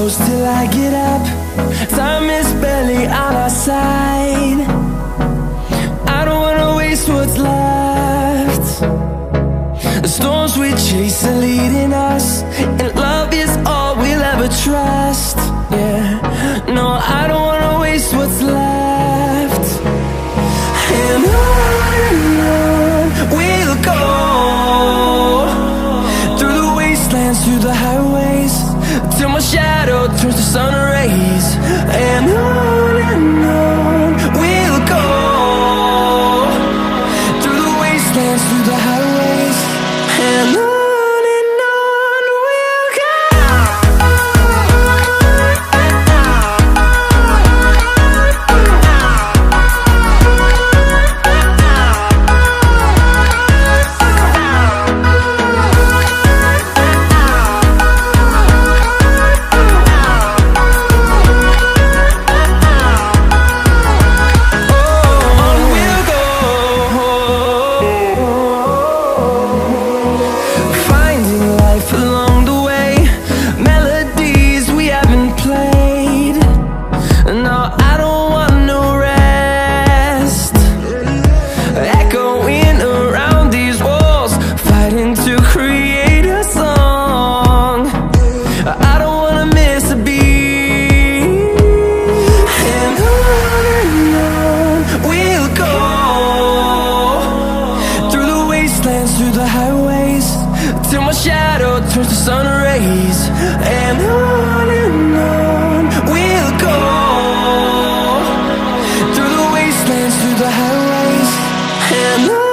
close till I get up. Time is barely on our side. I don't wanna waste what's left. The storms we chase are leading us, and love is all we'll ever trust. Yeah, no, I don't wanna waste what's left. And on we'll go, through the wastelands, through the highways, till my shadow turns to sun rays. And on we'll go, through the wastelands, through the highways, and on. Through the highways, till my shadow turns to sun rays. And on we'll go, through the wastelands, through the highways, and on.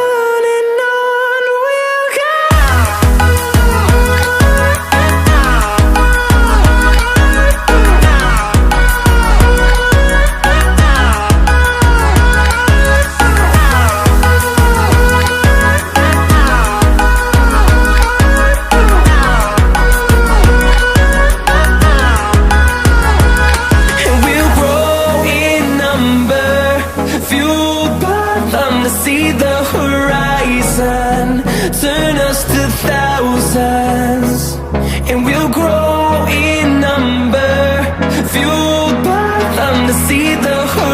See the horizon turn us to thousands, and we'll grow in number, fueled by them to see the horizon.